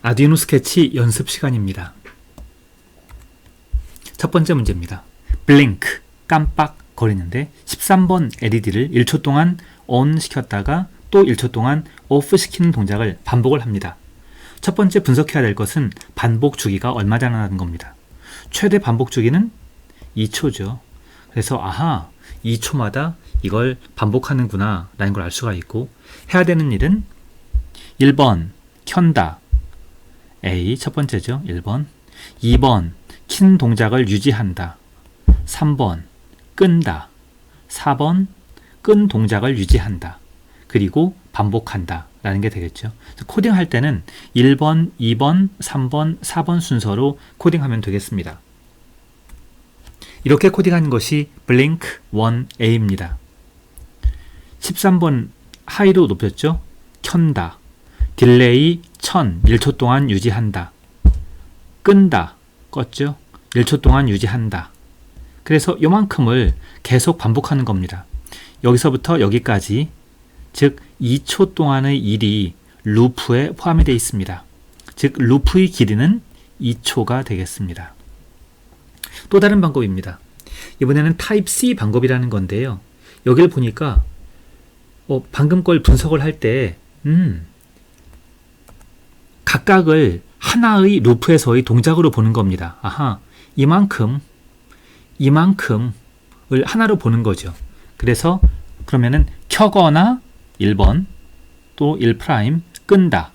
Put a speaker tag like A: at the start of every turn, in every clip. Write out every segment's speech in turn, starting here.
A: 아두이노 스케치 연습 시간입니다. 첫 번째 문제입니다. blink, 깜빡거리는데 13번 LED를 1초 동안 ON 시켰다가 또 1초 동안 OFF 시키는 동작을 반복을 합니다. 첫 번째 분석해야 될 것은 반복 주기가 얼마냐는 겁니다. 최대 반복 주기는 2초죠. 그래서 2초마다 이걸 반복하는구나 라는 걸 알 수가 있고, 해야 되는 일은 1번 켠다, A 첫 번째죠. 1번. 2번 킨 동작을 유지한다. 3번 끈다. 4번 끈 동작을 유지한다. 그리고 반복한다 라는 게 되겠죠. 코딩할 때는 1번, 2번, 3번, 4번 순서로 코딩하면 되겠습니다. 이렇게 코딩한 것이 blink 1A입니다. 13번 하이로 높였죠. 켠다. 딜레이 1000, 1초 동안 유지한다. 끈다, 껐죠. 1초 동안 유지한다. 그래서 요만큼을 계속 반복하는 겁니다. 여기서부터 여기까지, 즉 2초 동안의 일이 루프에 포함이 되어 있습니다. 즉 루프의 길이는 2초가 되겠습니다. 또 다른 방법입니다. 이번에는 타입 C 방법이라는 건데요. 여기를 보니까 방금 걸 분석을 할 때 각각을 하나의 루프에서의 동작으로 보는 겁니다. 이만큼을 하나로 보는 거죠. 그래서 그러면은 켜거나 1번 또 1' 끈다.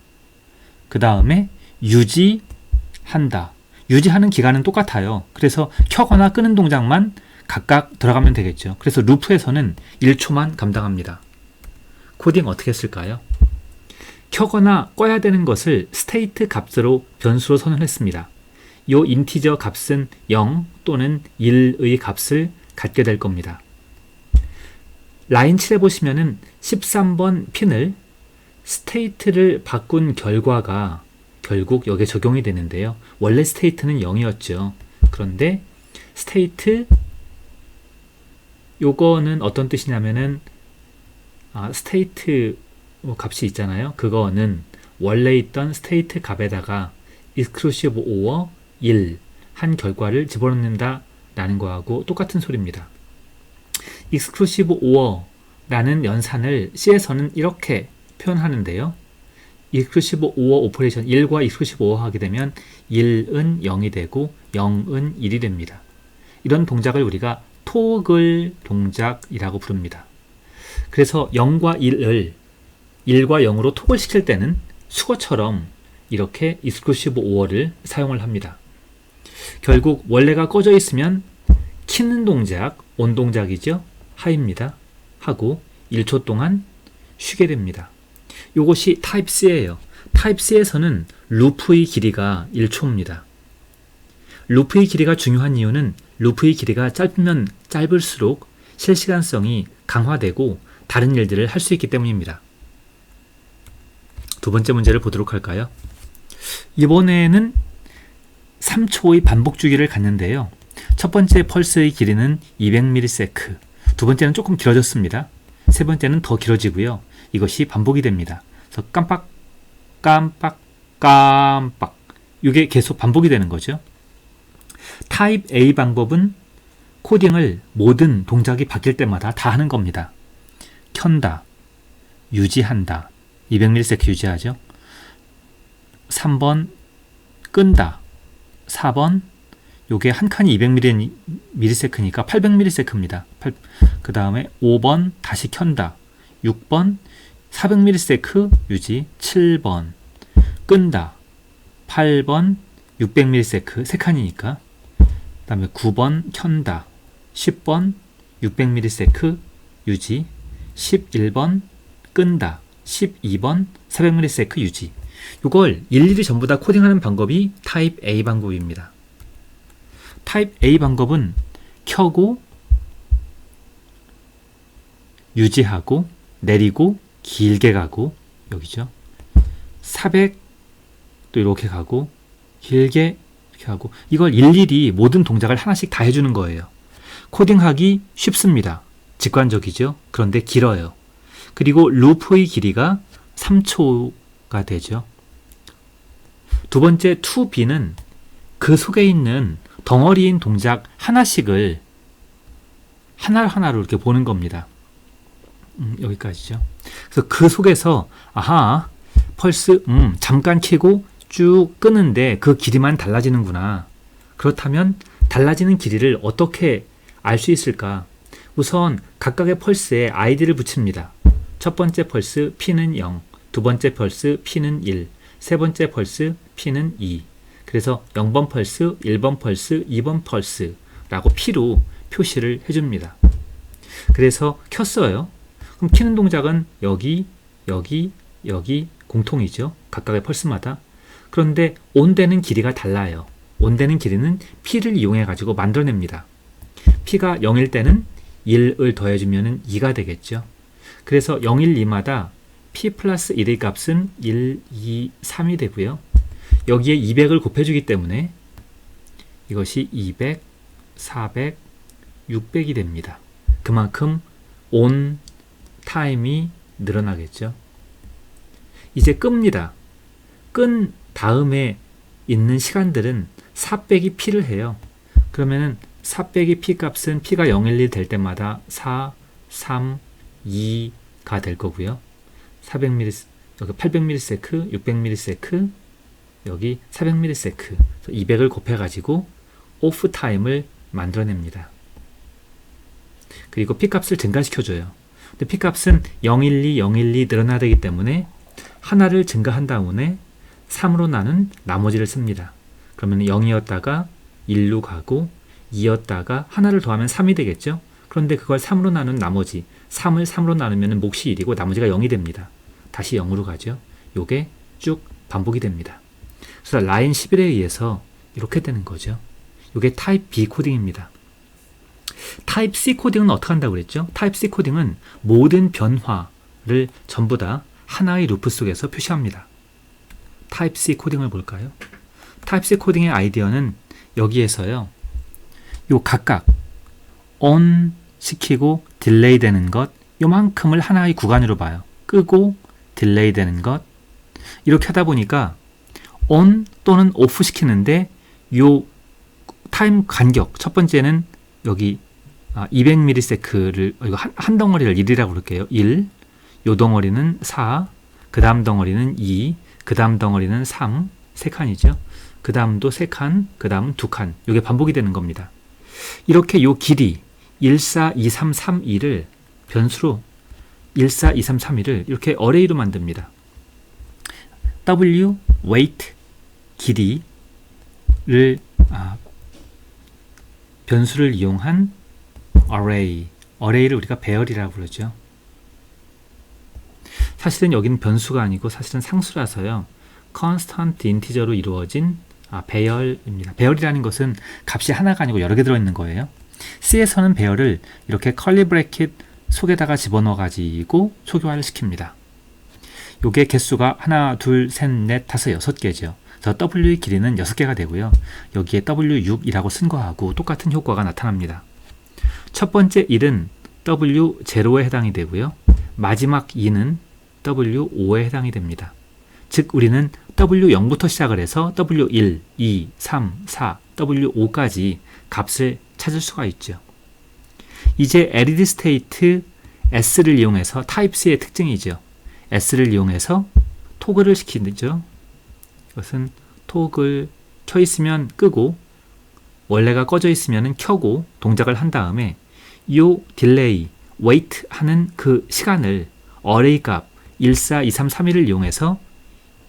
A: 그 다음에 유지한다. 유지하는 기간은 똑같아요. 그래서 켜거나 끄는 동작만 각각 들어가면 되겠죠. 그래서 루프에서는 1초만 감당합니다. 코딩 어떻게 쓸까요? 켜거나 꺼야 되는 것을 스테이트 값으로 변수로 선언했습니다. 이 인티저 값은 0 또는 1의 값을 갖게 될 겁니다. 라인 7에 보시면은 13번 핀을 스테이트를 바꾼 결과가 결국 여기에 적용이 되는데요. 원래 스테이트는 0이었죠. 그런데 스테이트 요거는 어떤 뜻이냐면은 스테이트 값이 있잖아요. 그거는 원래 있던 스테이트 값에다가 exclusive or 1 한 결과를 집어넣는다 라는 거하고 똑같은 소리입니다. exclusive or 라는 연산을 C에서는 이렇게 표현하는데요. exclusive or 오퍼레이션 1과 exclusive or 하게 되면 1은 0이 되고 0은 1이 됩니다. 이런 동작을 우리가 토글 동작이라고 부릅니다. 그래서 0과 1을 1과 0으로 톡을 시킬 때는 수거처럼 이렇게 exclusive or를 사용을 합니다. 결국 원래가 꺼져 있으면 키는 동작, 온 동작이죠. 하입니다. 하고 1초 동안 쉬게 됩니다. 이것이 타입 C예요. 타입 C에서는 루프의 길이가 1초입니다. 루프의 길이가 중요한 이유는 루프의 길이가 짧으면 짧을수록 실시간성이 강화되고 다른 일들을 할 수 있기 때문입니다. 두 번째 문제를 보도록 할까요? 이번에는 3초의 반복 주기를 갖는데요. 첫 번째 펄스의 길이는 200ms, 두 번째는 조금 길어졌습니다. 세 번째는 더 길어지고요. 이것이 반복이 됩니다. 그래서 깜빡, 깜빡, 깜빡, 이게 계속 반복이 되는 거죠. 타입 A 방법은 코딩을 모든 동작이 바뀔 때마다 다 하는 겁니다. 켠다, 유지한다, 200ms 유지하죠. 3번 끈다, 4번 요게 한 칸이 200ms니까 800ms입니다. 그 다음에 5번 다시 켠다, 6번 400ms 유지, 7번 끈다, 8번 600ms 3칸이니까, 그 다음에 9번 켠다, 10번 600ms 유지, 11번 끈다, 12번 400ms 유지. 이걸 일일이 전부 다 코딩하는 방법이 타입 A 방법입니다. 타입 A 방법은 켜고 유지하고 내리고 길게 가고, 여기죠. 400 또 이렇게 가고 길게 이렇게 하고, 이걸 일일이 모든 동작을 하나씩 다 해주는 거예요. 코딩하기 쉽습니다. 직관적이죠. 그런데 길어요. 그리고 루프의 길이가 3초가 되죠. 두 번째 toB는 그 속에 있는 덩어리인 동작 하나씩을 하나하나로 이렇게 보는 겁니다. 여기까지죠. 그래서 그 속에서 아하, 펄스 잠깐 켜고 쭉 끄는데 그 길이만 달라지는구나. 그렇다면 달라지는 길이를 어떻게 알 수 있을까? 우선 각각의 펄스에 아이디를 붙입니다. 첫 번째 펄스 P는 0, 두 번째 펄스 P는 1, 세 번째 펄스 P는 2. 그래서 0번 펄스, 1번 펄스, 2번 펄스라고 P로 표시를 해줍니다. 그래서 켰어요. 그럼 키는 동작은 여기, 여기, 여기 공통이죠. 각각의 펄스마다. 그런데 온되는 길이가 달라요. 온되는 길이는 P를 이용해 가지고 만들어냅니다. P가 0일 때는 1을 더해주면 2가 되겠죠. 그래서 0, 1, 2마다 P 플러스 1의 값은 1, 2, 3이 되고요. 여기에 200을 곱해주기 때문에 이것이 200, 400, 600이 됩니다. 그만큼 온 타임이 늘어나겠죠. 이제 끕니다. 끈 다음에 있는 시간들은 4 빼기 P를 해요. 그러면은 4 빼기 P 값은 P가 0, 1, 1 될 때마다 4, 3, 2가 될 거고요. 400ms, 여기 800ms, 600ms, 여기 400ms, 200을 곱해가지고 오프 타임을 만들어냅니다. 그리고 P 값을 증가시켜줘요. 근데 P 값은 012, 012 늘어나야 되기 때문에 하나를 증가한 다음에 3으로 나눈 나머지를 씁니다. 그러면 0이었다가 1로 가고 2였다가 하나를 더하면 3이 되겠죠? 그런데 그걸 3으로 나눈 나머지 3을 3으로 나누면 몫이 1이고 나머지가 0이 됩니다. 다시 0으로 가죠. 요게 쭉 반복이 됩니다. 그래서 라인 11에 의해서 이렇게 되는 거죠. 요게 타입 B 코딩입니다. 타입 C 코딩은 어떻게 한다고 그랬죠? 타입 C 코딩은 모든 변화를 전부 다 하나의 루프 속에서 표시합니다. 타입 C 코딩을 볼까요? 타입 C 코딩의 아이디어는 여기에서요. 요 각각 on 시키고 딜레이 되는 것 요만큼을 하나의 구간으로 봐요. 끄고 딜레이 되는 것 이렇게 하다 보니까 on 또는 off 시키는데 요 타임 간격 첫 번째는 여기 200ms를 이거 한 덩어리를 1이라고 부를게요. 1, 요 덩어리는 4, 그 다음 덩어리는 2, 그 다음 덩어리는 3, 3칸이죠. 그 다음도 3칸, 그 다음은 2칸. 이게 반복이 되는 겁니다. 이렇게 요 길이 1, 4, 2, 3, 3, 2를 변수로 1, 4, 2, 3, 3, 2를 이렇게 어레이로 만듭니다. W, weight, 길이를 변수를 이용한 array를 우리가 배열이라고 부르죠. 사실은 여기는 변수가 아니고 사실은 상수라서요. constant integer로 이루어진 배열입니다. 배열이라는 것은 값이 하나가 아니고 여러 개 들어있는 거예요. C에서는 배열을 이렇게 curly bracket 속에다가 집어넣어 가지고 초기화를 시킵니다. 요게 개수가 하나, 둘, 셋, 넷, 다섯, 6개죠. 그래서 W의 길이는 6개가 되고요. 여기에 W6이라고 쓴 거하고 똑같은 효과가 나타납니다. 첫 번째 1은 W0에 해당이 되고요. 마지막 2는 W5에 해당이 됩니다. 즉 우리는 W0부터 시작을 해서 W1, 2, 3, 4, W5까지 값을 찾을 수가 있죠. 이제 LED 스테이트 S를 이용해서 타입 C의 특징이죠. S를 이용해서 토글을 시키죠. 이것은 토글 켜 있으면 끄고 원래가 꺼져 있으면 켜고 동작을 한 다음에 이 딜레이, wait 하는 그 시간을 array 값 1, 4, 2, 3, 3, 1을 이용해서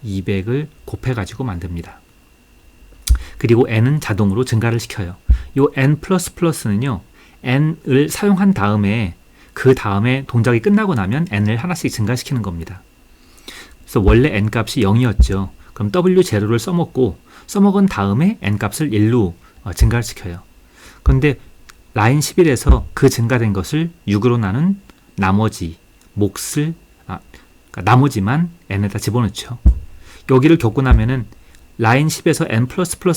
A: 200을 곱해가지고 만듭니다. 그리고 n은 자동으로 증가를 시켜요. 이 n++는요. n을 사용한 다음에 그 다음에 동작이 끝나고 나면 n을 하나씩 증가시키는 겁니다. 그래서 원래 n 값이 0이었죠. 그럼 W0를 써먹은 다음에 n 값을 1로 증가를 시켜요. 그런데 라인 11에서 그 증가된 것을 6으로 나눈 나머지 몫을 그러니까 나머지만 n에다 집어넣죠. 여기를 겪고 나면은 라인 10에서 n++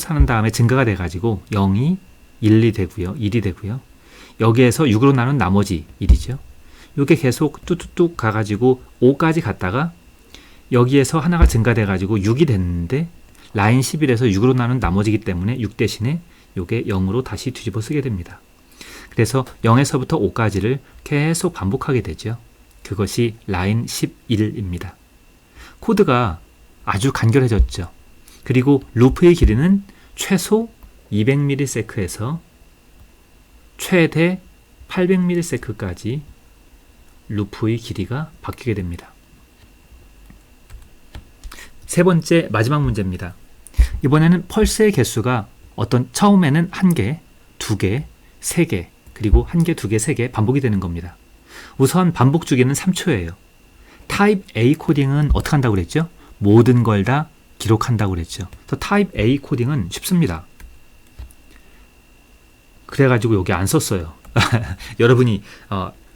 A: 하는 다음에 증가가 돼가지고 0이 1이 되고요. 1이 되고요. 여기에서 6으로 나눈 나머지 1이죠. 이게 계속 뚝뚝뚝 가가지고 5까지 갔다가 여기에서 하나가 증가돼가지고 6이 됐는데 라인 11에서 6으로 나눈 나머지기 때문에 6 대신에 요게 0으로 다시 뒤집어 쓰게 됩니다. 그래서 0에서부터 5까지를 계속 반복하게 되죠. 그것이 라인 11입니다. 코드가 아주 간결해졌죠. 그리고 루프의 길이는 최소 200ms에서 최대 800ms까지 루프의 길이가 바뀌게 됩니다. 세 번째 마지막 문제입니다. 이번에는 펄스의 개수가 처음에는 1개, 2개, 3개, 그리고 1개, 2개, 3개 반복이 되는 겁니다. 우선 반복 주기는 3초예요. 타입 A 코딩은 어떻게 한다고 그랬죠? 모든 걸 다 기록한다고 그랬죠. 그래서 타입 A 코딩은 쉽습니다. 그래가지고 여기 안 썼어요. 여러분이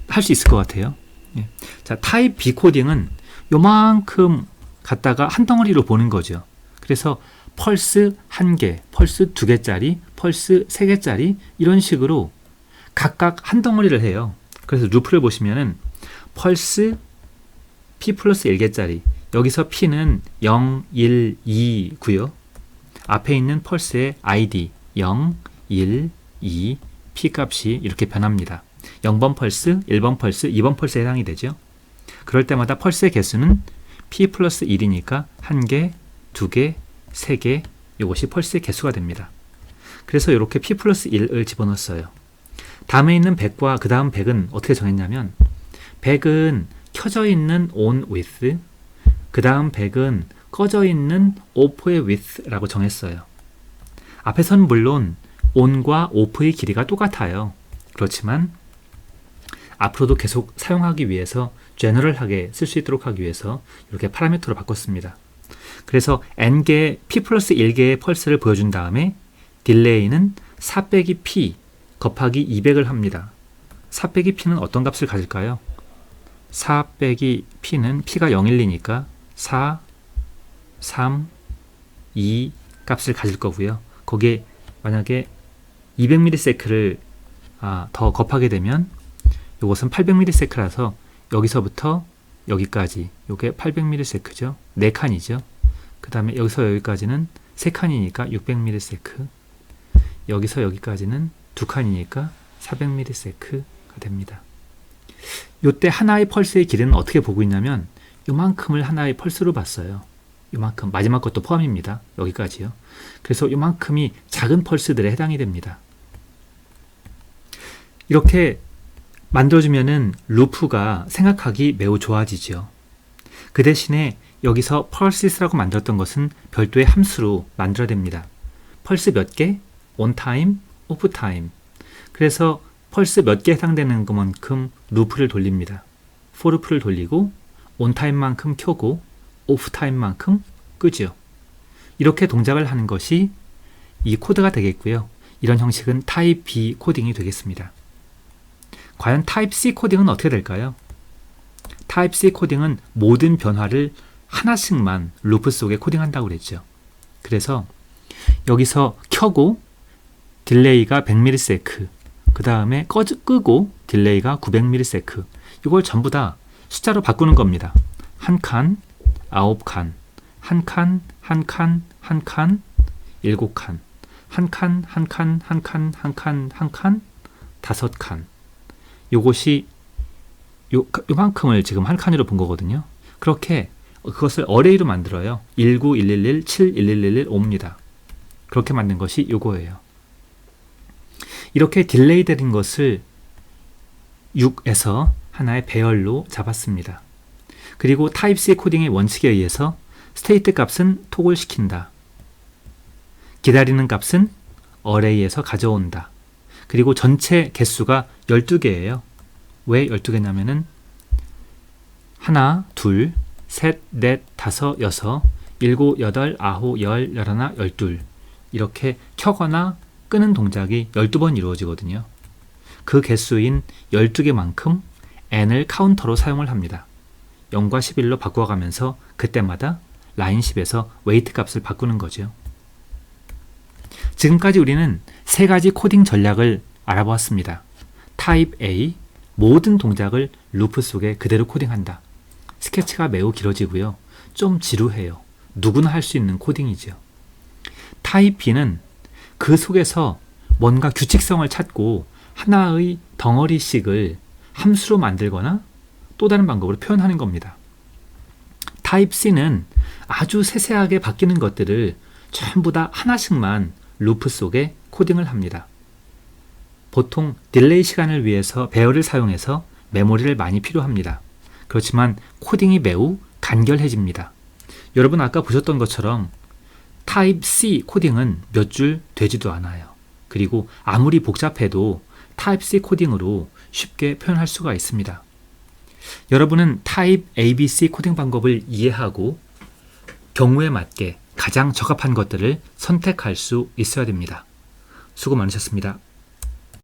A: 할 수 있을 것 같아요. 예. 자, 타입 B 코딩은 요만큼 갖다가 한 덩어리로 보는 거죠. 그래서 펄스 1개, 펄스 2개짜리, 펄스 3개짜리 이런 식으로 각각 한 덩어리를 해요. 그래서 루프를 보시면은 펄스 P 플러스 1개짜리, 여기서 P는 0, 1, 2고요. 앞에 있는 펄스의 ID 0, 1, 2, P 값이 이렇게 변합니다. 0번 펄스, 1번 펄스, 2번 펄스에 해당이 되죠. 그럴 때마다 펄스의 개수는 P 플러스 1이니까 1개, 2개, 3개, 이것이 펄스의 개수가 됩니다. 그래서 이렇게 P 플러스 1을 집어넣었어요. 다음에 있는 100과 그 다음 100은 어떻게 정했냐면 100은 켜져 있는 on with, 그 다음 100은 꺼져 있는 off의 with라고 정했어요. 앞에서는 물론 on과 off의 길이가 똑같아요. 그렇지만 앞으로도 계속 사용하기 위해서 제너럴하게 쓸 수 있도록 하기 위해서 이렇게 파라미터로 바꿨습니다. 그래서 n개 p 플러스 1개의 펄스를 보여준 다음에 딜레이는 4 빼기 p 곱하기 200을 합니다. 4 빼기 p는 어떤 값을 가질까요? 4 빼기 p는 p가 0, 1, 2니까 4, 3, 2 값을 가질 거고요. 거기에 만약에 200ms를 더 곱하게 되면 이것은 800ms라서 여기서부터 여기까지 이게 800ms죠. 4칸이죠. 그 다음에 여기서 여기까지는 3칸이니까 600ms가 여기서 여기까지는 2칸이니까 400ms가 됩니다. 이때 하나의 펄스의 길이는 어떻게 보고 있냐면 요만큼을 하나의 펄스로 봤어요. 요만큼, 마지막 것도 포함입니다. 여기까지요. 그래서 요만큼이 작은 펄스들에 해당이 됩니다. 이렇게 만들어주면은 루프가 생각하기 매우 좋아지죠. 그 대신에 여기서 펄스라고 만들었던 것은 별도의 함수로 만들어야 됩니다. 펄스 몇 개, on time, off time. 그래서 펄스 몇 개 해당되는 것만큼 루프를 돌립니다. for 루프를 돌리고 on time만큼 켜고 off time만큼 끄죠. 이렇게 동작을 하는 것이 이 코드가 되겠고요. 이런 형식은 타입 B 코딩이 되겠습니다. 과연 타입 C 코딩은 어떻게 될까요? 타입 C 코딩은 모든 변화를 하나씩만 루프 속에 코딩한다고 그랬죠. 그래서 여기서 켜고 딜레이가 100ms, 그 다음에 끄고 딜레이가 900ms, 이걸 전부 다 숫자로 바꾸는 겁니다. 한 칸, 9칸, 한 칸, 한 칸, 한 칸, 7칸, 한 칸, 한 칸, 한 칸, 한 칸, 한 칸, 5칸. 요것이 요만큼을 지금 한 칸으로 본 거거든요. 그렇게 그것을 어레이로 만들어요. 19, 111, 7, 1111, 5입니다. 그렇게 만든 것이 요거예요. 이렇게 딜레이 되는 것을 6에서 하나의 배열로 잡았습니다. 그리고 타입 C 코딩의 원칙에 의해서 스테이트 값은 토글 시킨다. 기다리는 값은 어레이에서 가져온다. 그리고 전체 개수가 12개예요. 왜 12개냐면은 하나, 둘, 셋, 넷, 다섯, 여섯, 일곱, 여덟, 아홉, 열, 열하나, 열둘 이렇게 켜거나 끄는 동작이 12번 이루어지거든요. 그 개수인 12개만큼 n을 카운터로 사용을 합니다. 0과 11로 바꿔가면서 그때마다 라인 10에서 웨이트 값을 바꾸는 거죠. 지금까지 우리는 세 가지 코딩 전략을 알아보았습니다. 타입 A, 모든 동작을 루프 속에 그대로 코딩한다. 스케치가 매우 길어지고요. 좀 지루해요. 누구나 할 수 있는 코딩이죠. 타입 B는 그 속에서 뭔가 규칙성을 찾고 하나의 덩어리씩을 함수로 만들거나 또 다른 방법으로 표현하는 겁니다. 타입 C는 아주 세세하게 바뀌는 것들을 전부 다 하나씩만 루프 속에 코딩을 합니다. 보통 딜레이 시간을 위해서 배열을 사용해서 메모리를 많이 필요합니다. 그렇지만 코딩이 매우 간결해집니다. 여러분 아까 보셨던 것처럼 타입 C 코딩은 몇 줄 되지도 않아요. 그리고 아무리 복잡해도 타입 C 코딩으로 쉽게 표현할 수가 있습니다. 여러분은 타입 ABC 코딩 방법을 이해하고 경우에 맞게 가장 적합한 것들을 선택할 수 있어야 됩니다. 수고 많으셨습니다.